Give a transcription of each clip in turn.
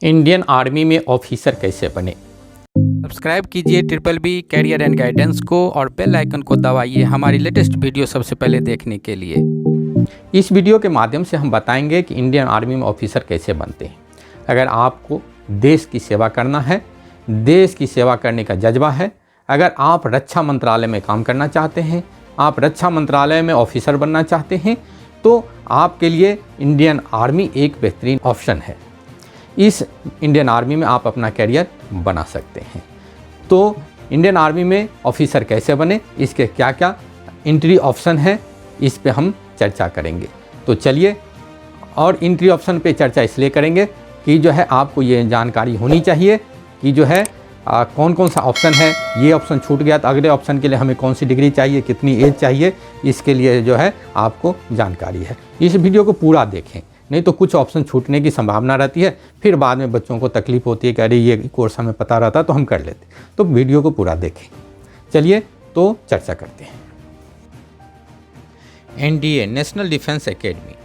Indian army में officer कैसे बने। सब्सक्राइब कीजिए BBB कैरियर एंड गाइडेंस को और बेल आइकन को दबाइए हमारी लेटेस्ट वीडियो सबसे पहले देखने के लिए। इस वीडियो के माध्यम से हम बताएंगे कि इंडियन आर्मी में ऑफिसर कैसे बनते हैं। अगर आपको देश की सेवा करना है, देश की सेवा करने का जज्बा है, अगर आप रक्षा मंत्रालय में काम करना चाहते हैं, आप रक्षा मंत्रालय में ऑफिसर बनना चाहते हैं, तो आपके लिए इंडियन आर्मी एक बेहतरीन ऑप्शन है। इस इंडियन आर्मी में आप अपना करियर बना सकते हैं। तो इंडियन आर्मी में ऑफिसर कैसे बने, इसके क्या क्या एंट्री ऑप्शन है, इस पे हम चर्चा करेंगे। तो चलिए, और एंट्री ऑप्शन पे चर्चा इसलिए करेंगे कि जो है आपको ये जानकारी होनी चाहिए कि जो है कौन कौन सा ऑप्शन है। ये ऑप्शन छूट गया तो अगले ऑप्शन के लिए हमें कौन सी डिग्री चाहिए, कितनी एज चाहिए, इसके लिए जो है आपको जानकारी है। इस वीडियो को पूरा देखें, नहीं तो कुछ ऑप्शन छूटने की संभावना रहती है, फिर बाद में बच्चों को तकलीफ होती है कि अरे ये कोर्स हमें पता रहता तो हम कर लेते। तो वीडियो को पूरा देखें। चलिए तो चर्चा करते हैं। NDA national defence academy,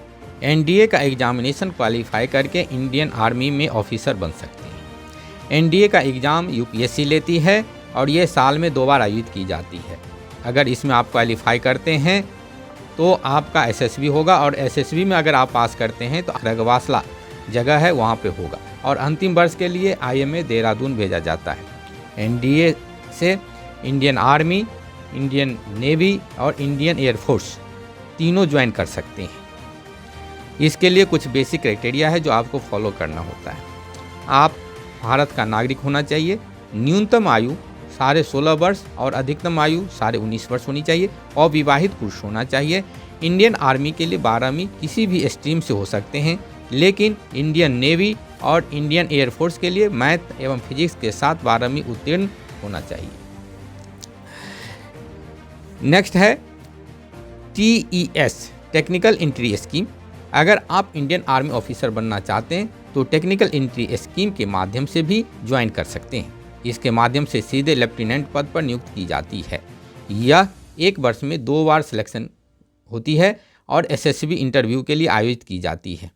NDA का एग्जामिनेशन क्वालिफाई करके इंडियन आर्मी में ऑफिसर बन सकते हैं। NDA का एग्ज़ाम UPSC लेती है और ये साल में 2 बार आयोजित की जाती है। अगर इसमें आप क्वालिफाई करते हैं तो आपका SSB होगा, और SSB में अगर आप पास करते हैं तो खरगवासला जगह है वहाँ पे होगा, और अंतिम वर्ष के लिए IMA देहरादून भेजा जाता है। NDA से इंडियन आर्मी, इंडियन नेवी और इंडियन एयरफोर्स तीनों ज्वाइन कर सकते हैं। इसके लिए कुछ बेसिक क्राइटेरिया है जो आपको फॉलो करना होता है। आप भारत का नागरिक होना चाहिए, न्यूनतम आयु 16.5 वर्ष और अधिकतम आयु 19.5 वर्ष होनी चाहिए, और विवाहित पुरुष होना चाहिए। इंडियन आर्मी के लिए 12वीं किसी भी स्ट्रीम से हो सकते हैं, लेकिन इंडियन नेवी और इंडियन एयरफोर्स के लिए मैथ एवं फिजिक्स के साथ 12वीं उत्तीर्ण होना चाहिए। नेक्स्ट है TES टेक्निकल एंट्री स्कीम। अगर आप इंडियन आर्मी ऑफिसर बनना चाहते हैं तो टेक्निकल एंट्री स्कीम के माध्यम से भी ज्वाइन कर सकते हैं। इसके माध्यम से सीधे लेफ्टिनेंट पद पर नियुक्त की जाती है। यह 1 वर्ष में 2 बार सिलेक्शन होती है और SSB इंटरव्यू के लिए आयोजित की जाती है।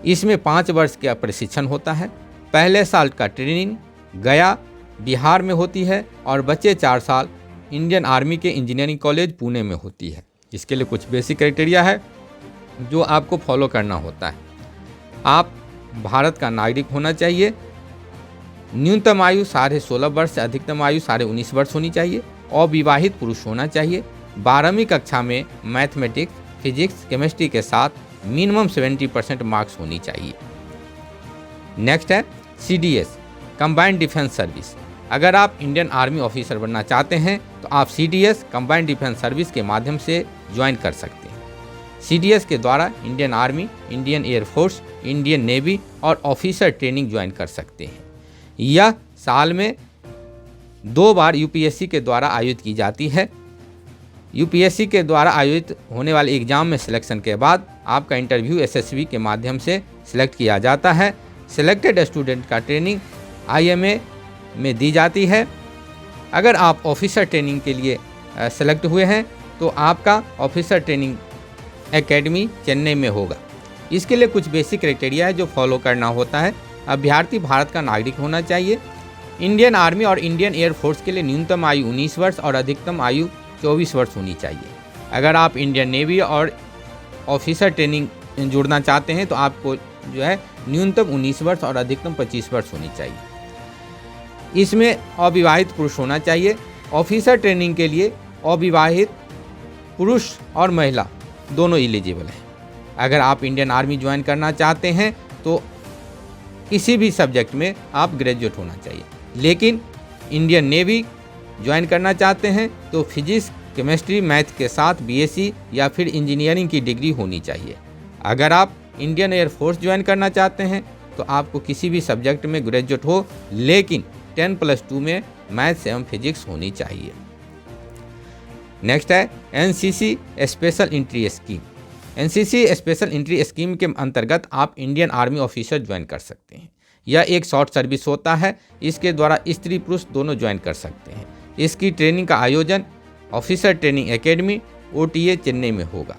इसमें 5 वर्ष का प्रशिक्षण होता है। पहले साल का ट्रेनिंग गया बिहार में होती है और बचे 4 साल इंडियन आर्मी के इंजीनियरिंग कॉलेज पुणे में होती है। इसके लिए कुछ बेसिक क्राइटेरिया है जो आपको फॉलो करना होता है। आप भारत का नागरिक होना चाहिए, न्यूनतम आयु 16.5 वर्ष से अधिकतम आयु 19.5 वर्ष होनी चाहिए, और विवाहित पुरुष होना चाहिए। 12वीं कक्षा में मैथमेटिक्स, फिजिक्स, केमिस्ट्री के साथ मिनिमम 70% मार्क्स होनी चाहिए। नेक्स्ट है CDS कंबाइंड डिफेंस सर्विस। अगर आप इंडियन आर्मी ऑफिसर बनना चाहते हैं तो आप CDS कंबाइंड डिफेंस सर्विस के माध्यम से ज्वाइन कर सकते हैं। CDS के द्वारा Indian army, Indian air force, Indian navy और ऑफिसर ट्रेनिंग ज्वाइन कर सकते हैं। यह साल में 2 बार UPSC के द्वारा आयोजित की जाती है। UPSC के द्वारा आयोजित होने वाले एग्ज़ाम में सिलेक्शन के बाद आपका इंटरव्यू SSB के माध्यम से सिलेक्ट किया जाता है। सिलेक्टेड स्टूडेंट का ट्रेनिंग IMA में दी जाती है। अगर आप ऑफिसर ट्रेनिंग के लिए सेलेक्ट हुए हैं तो आपका ऑफिसर ट्रेनिंग एकेडमी चेन्नई में होगा। इसके लिए कुछ बेसिक क्राइटेरिया है जो फॉलो करना होता है। अभ्यर्थी भारत का नागरिक होना चाहिए। इंडियन आर्मी और इंडियन एयरफोर्स के लिए न्यूनतम आयु 19 वर्ष और अधिकतम आयु 24 वर्ष होनी चाहिए। अगर आप इंडियन नेवी और ऑफिसर ट्रेनिंग जुड़ना चाहते हैं तो आपको जो है न्यूनतम 19 वर्ष और अधिकतम 25 वर्ष होनी चाहिए। इसमें अविवाहित पुरुष होना चाहिए। ऑफिसर ट्रेनिंग के लिए अविवाहित पुरुष और महिला दोनों एलिजिबल हैं। अगर आप इंडियन आर्मी ज्वाइन करना चाहते हैं तो किसी भी सब्जेक्ट में आप ग्रेजुएट होना चाहिए, लेकिन इंडियन नेवी ज्वाइन करना चाहते हैं तो फिजिक्स, केमिस्ट्री, मैथ के साथ BSc या फिर इंजीनियरिंग की डिग्री होनी चाहिए। अगर आप इंडियन एयरफोर्स ज्वाइन करना चाहते हैं तो आपको किसी भी सब्जेक्ट में ग्रेजुएट हो, लेकिन 10+2 में मैथ्स एवं फिजिक्स होनी चाहिए। नेक्स्ट है NCC special entry scheme. NCC special entry scheme के अंतर्गत आप इंडियन आर्मी ऑफिसर ज्वाइन कर सकते हैं। यह एक शॉर्ट सर्विस होता है। इसके द्वारा स्त्री पुरुष दोनों ज्वाइन कर सकते हैं। इसकी ट्रेनिंग का आयोजन officer training academy OTA Chennai में होगा।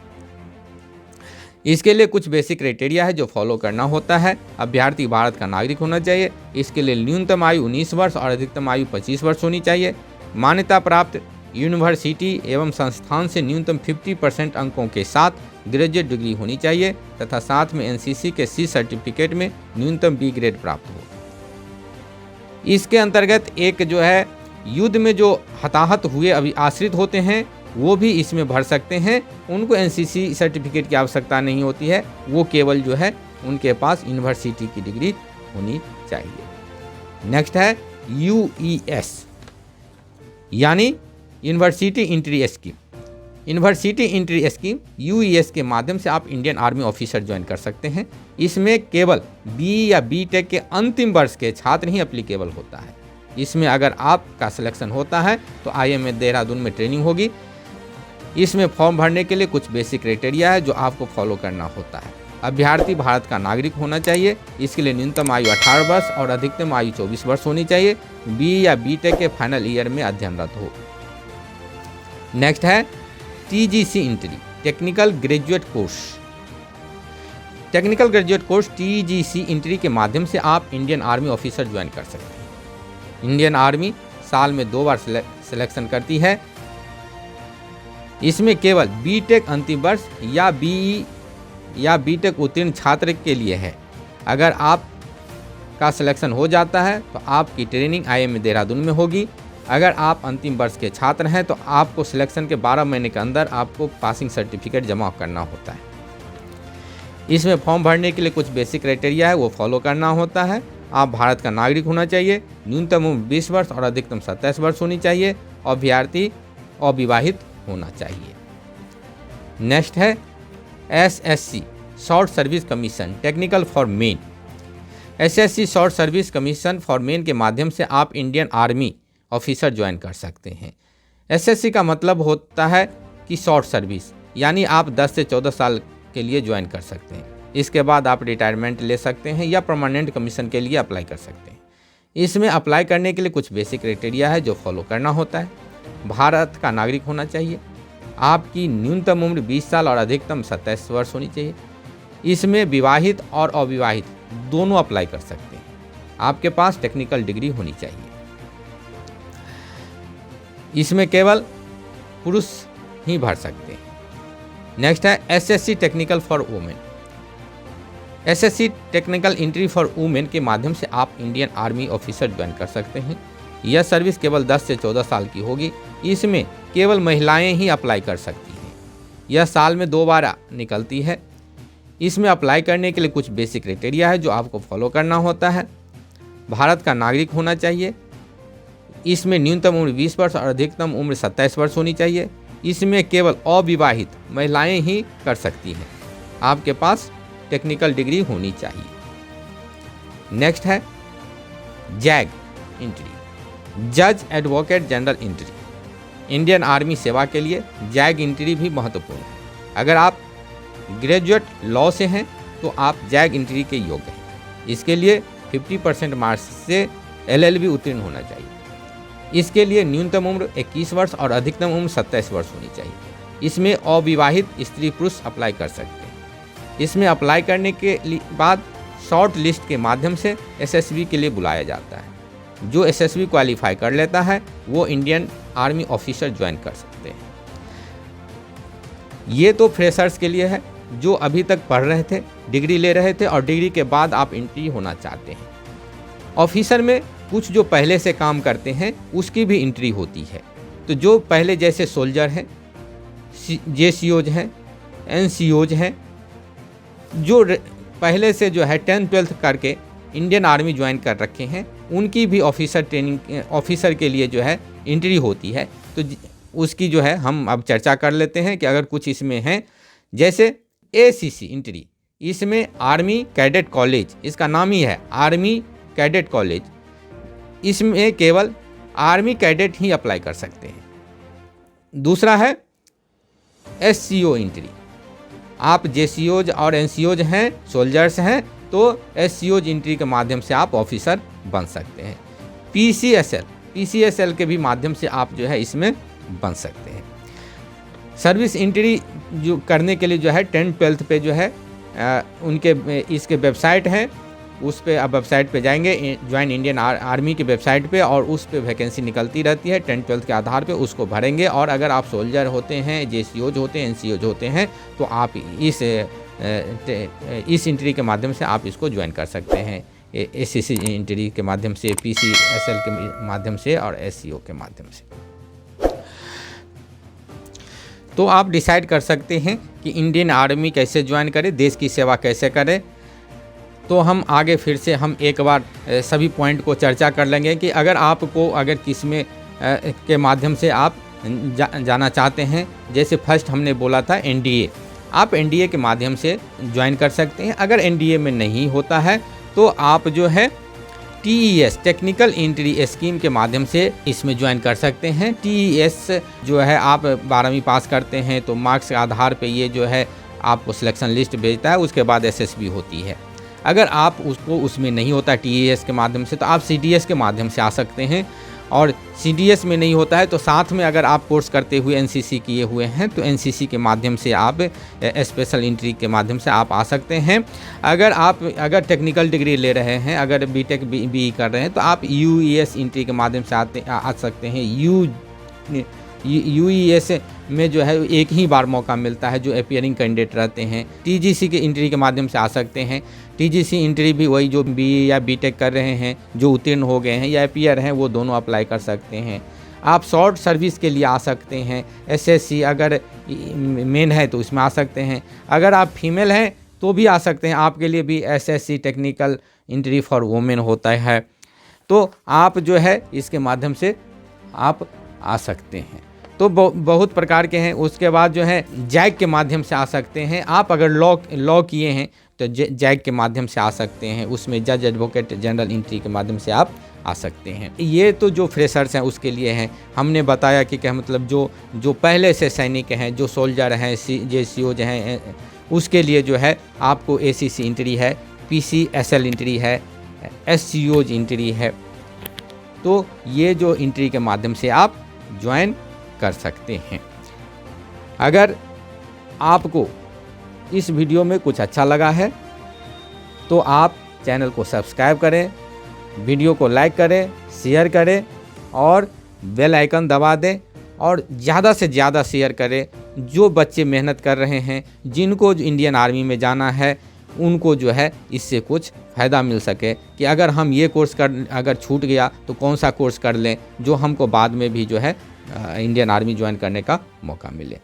इसके लिए कुछ बेसिक क्राइटेरिया है जो फॉलो करना होता है। अभ्यर्थी भारत का नागरिक होना चाहिए। इसके लिए न्यूनतम आयु 19 वर्ष और अधिकतम आयु 25 वर्ष होनी चाहिए। मान्यता प्राप्त यूनिवर्सिटी एवं संस्थान से न्यूनतम 50% अंकों के साथ ग्रेजुएट डिग्री होनी चाहिए तथा साथ में एनसीसी के सी सर्टिफिकेट में न्यूनतम बी ग्रेड प्राप्त हो। इसके अंतर्गत एक जो है युद्ध में जो हताहत हुए अभी आश्रित होते हैं वो भी इसमें भर सकते हैं। उनको एनसीसी सर्टिफिकेट की आवश्यकता नहीं होती है, वो केवल जो है उनके पास यूनिवर्सिटी की डिग्री होनी चाहिए। नेक्स्ट है यूईएस यानी university entry scheme. University entry scheme UES के माध्यम से आप इंडियन आर्मी ऑफिसर ज्वाइन कर सकते हैं। इसमें केवल बी या बी टेक के अंतिम वर्ष के छात्र ही अप्लीकेबल होता है। इसमें अगर आपका सिलेक्शन होता है तो IMA देहरादून में ट्रेनिंग होगी। इसमें फॉर्म भरने के लिए कुछ बेसिक क्राइटेरिया है जो आपको फॉलो करना होता है। अभ्यर्थी भारत का नागरिक होना चाहिए। इसके लिए न्यूनतम आयु 18 वर्ष और अधिकतम आयु 24 वर्ष होनी चाहिए। बी या बी टेक के फाइनल ईयर में अध्ययनरत हो। नेक्स्ट है TGC entry, technical graduate course. Technical graduate course TGC entry के माध्यम से आप इंडियन आर्मी ऑफिसर ज्वाइन कर सकते हैं। इंडियन आर्मी साल में 2 बार सिलेक्शन करती है। इसमें केवल बीटेक अंतिम वर्ष या BE या बीटेक उत्तीर्ण छात्र के लिए है। अगर आप का सिलेक्शन हो जाता है तो आपकी ट्रेनिंग IMA देहरादून में होगी। अगर आप अंतिम वर्ष के छात्र हैं तो आपको सिलेक्शन के 12 महीने के अंदर आपको पासिंग सर्टिफिकेट जमा करना होता है। इसमें फॉर्म भरने के लिए कुछ बेसिक क्राइटेरिया है वो फॉलो करना होता है। आप भारत का नागरिक होना चाहिए। न्यूनतम उम्र 20 वर्ष और अधिकतम 27 वर्ष होनी चाहिए। अभ्यर्थी अविवाहित होना चाहिए। नेक्स्ट है SSC short service commission technical for main. SSC short service commission for main के माध्यम से आप इंडियन आर्मी ऑफिसर ज्वाइन कर सकते हैं। SSC का मतलब होता है कि शॉर्ट सर्विस, यानी आप 10 से 14 साल के लिए ज्वाइन कर सकते हैं। इसके बाद आप रिटायरमेंट ले सकते हैं या परमानेंट कमीशन के लिए अप्लाई कर सकते हैं। इसमें अप्लाई करने के लिए कुछ बेसिक क्राइटेरिया है जो फॉलो करना होता है। भारत का नागरिक होना चाहिए। आपकी न्यूनतम उम्र 20 साल और अधिकतम 27 वर्ष होनी चाहिए। इसमें विवाहित और अविवाहित दोनों अप्लाई कर सकते हैं। आपके पास टेक्निकल डिग्री होनी चाहिए। इसमें केवल पुरुष ही भर सकते हैं। नेक्स्ट है SSC technical for women. SSC technical entry for women के माध्यम से आप इंडियन आर्मी ऑफिसर ज्वाइन कर सकते हैं। यह सर्विस केवल 10 से 14 साल की होगी। इसमें केवल महिलाएं ही अप्लाई कर सकती हैं। यह साल में 2 बार निकलती है। इसमें अप्लाई करने के लिए कुछ बेसिक क्राइटेरिया है जो आपको फॉलो करना होता है। भारत का नागरिक होना चाहिए। इसमें न्यूनतम उम्र 20 वर्ष और अधिकतम उम्र 27 वर्ष होनी चाहिए। इसमें केवल अविवाहित महिलाएं ही कर सकती हैं। आपके पास टेक्निकल डिग्री होनी चाहिए। नेक्स्ट है जैग एंट्री, जज advocate general entry. Indian army सेवा के लिए जैग एंट्री भी महत्वपूर्ण है। अगर आप ग्रेजुएट लॉ से हैं तो आप जैग एंट्री के योग्य हैं। इसके लिए 50% मार्क्स से LLB उत्तीर्ण होना चाहिए। इसके लिए न्यूनतम उम्र 21 वर्ष और अधिकतम उम्र 27 वर्ष होनी चाहिए। इसमें अविवाहित स्त्री पुरुष अप्लाई कर सकते हैं। इसमें अप्लाई करने के बाद शॉर्ट लिस्ट के माध्यम से SSB के लिए बुलाया जाता है। जो SSB क्वालिफाई कर लेता है वो इंडियन आर्मी ऑफिसर ज्वाइन कर सकते हैं। ये तो फ्रेशर्स के लिए है जो अभी तक पढ़ रहे थे, डिग्री ले रहे थे और डिग्री के बाद आप एंट्री होना चाहते हैं। ऑफिसर में कुछ जो पहले से काम करते हैं उसकी भी एंट्री होती है। तो जो पहले जैसे सोल्जर हैं, JCOs हैं, NCOs हैं, जो पहले से जो है 10th-12th करके इंडियन आर्मी ज्वाइन कर रखे हैं, उनकी भी ऑफिसर ट्रेनिंग ऑफिसर के लिए जो है एंट्री होती है। तो उसकी जो है हम अब चर्चा कर लेते हैं कि अगर कुछ इसमें हैं। जैसे ACC एंट्री, इसमें आर्मी कैडेट कॉलेज, इसका नाम ही है आर्मी कैडेट कॉलेज। इसमें केवल आर्मी कैडेट ही अप्लाई कर सकते हैं। दूसरा है SCO एंट्री। आप JCOs और NCOs हैं, सोल्जर्स हैं, तो SCOs एंट्री के माध्यम से आप ऑफिसर बन सकते हैं। PCSL के भी माध्यम से आप जो है इसमें बन सकते हैं। सर्विस एंट्री जो करने के लिए जो है 10th-12th पे जो है उनके इसके वेबसाइट हैं, उस पे आप वेबसाइट पे जाएंगे ज्वाइन इंडियन आर्मी की वेबसाइट पे, और उस पे वैकेंसी निकलती रहती है 10th-12th के आधार पे, उसको भरेंगे। और अगर आप सोल्जर होते हैं, जेसीओज होते हैं, एनसीओज होते हैं, तो आप इस इंट्री के माध्यम से आप इसको ज्वाइन कर सकते हैं। एसएससी इंट्री के माध्यम से, पीसीएसएल के माध्यम से और एससीओ के माध्यम से। तो आप डिसाइड कर सकते हैं कि इंडियन आर्मी कैसे ज्वाइन करें, देश की सेवा कैसे करें। तो हम आगे फिर से हम एक बार सभी पॉइंट को चर्चा कर लेंगे कि अगर आपको अगर किस में के माध्यम से आप जाना चाहते हैं। जैसे फर्स्ट हमने बोला था एनडीए, आप एनडीए के माध्यम से ज्वाइन कर सकते हैं। अगर एनडीए में नहीं होता है तो आप जो है टीईएस टेक्निकल एंट्री स्कीम के माध्यम से इसमें ज्वाइन कर सकते हैं। टीईएस जो है आप 12वीं पास करते हैं तो मार्क्स के आधार पे ये जो है आपको सिलेक्शन लिस्ट भेजता है, उसके बाद एसएसबी होती है। अगर आप उसमें नहीं होता टीईएस के माध्यम से तो आप सीडीएस के माध्यम से आ सकते हैं, और सीडीएस में नहीं होता है तो साथ में अगर आप कोर्स करते हुए एनसीसी किए हुए हैं तो एनसीसी के माध्यम से आप स्पेशल एंट्री के माध्यम से आप आ सकते हैं। अगर टेक्निकल डिग्री ले रहे हैं, अगर बीटेक बीई कर रहे हैं तो आप यूईएस एंट्री के माध्यम से आ सकते हैं। यूईएस में जो है एक ही बार मौका मिलता है जो अपीयरिंग कैंडिडेट रहते हैं। टीजीसी के एंट्री के माध्यम से आ सकते हैं। टीजीसी एंट्री भी वही जो बीए या बीटेक कर रहे हैं, जो उत्तीर्ण हो गए हैं या अपीयर हैं, वो दोनों अप्लाई कर सकते हैं। आप शॉर्ट सर्विस के लिए आ सकते हैं। एसएससी अगर मेन है तो इसमें आ सकते हैं। अगर आप फीमेल हैं तो भी आ सकते हैं, आपके लिए भी SSC technical entry for women होता है। तो आप जो है इसके माध्यम से आप आ सकते हैं। तो बहुत प्रकार के हैं। उसके बाद जो है जैक के माध्यम से आ सकते हैं। आप अगर लॉ किए हैं तो जैक के माध्यम से आ सकते हैं, उसमें जज एडवोकेट जनरल एंट्री के माध्यम से आप आ सकते हैं। ये तो जो फ्रेशर्स हैं उसके लिए हैं। हमने बताया कि क्या मतलब जो पहले से सैनिक हैं, जो सोल्जर हैं, जेसीओज हैं, उसके लिए जो है आपको एसीसी एंट्री है, पीसीएसएल एंट्री है, एससीओज एंट्री है। तो ये जो एंट्री के माध्यम से आप ज्वाइन कर सकते हैं। अगर आपको इस वीडियो में कुछ अच्छा लगा है तो आप चैनल को सब्सक्राइब करें, वीडियो को लाइक करें, शेयर करें और बेल आइकन दबा दें, और ज़्यादा से ज़्यादा शेयर करें। जो बच्चे मेहनत कर रहे हैं, जिनको इंडियन आर्मी में जाना है, उनको जो है इससे कुछ फ़ायदा मिल सके कि अगर हम ये कोर्स अगर छूट गया तो कौन सा कोर्स कर लें जो हमको बाद में भी जो है इंडियन आर्मी ज्वाइन करने का मौका मिले।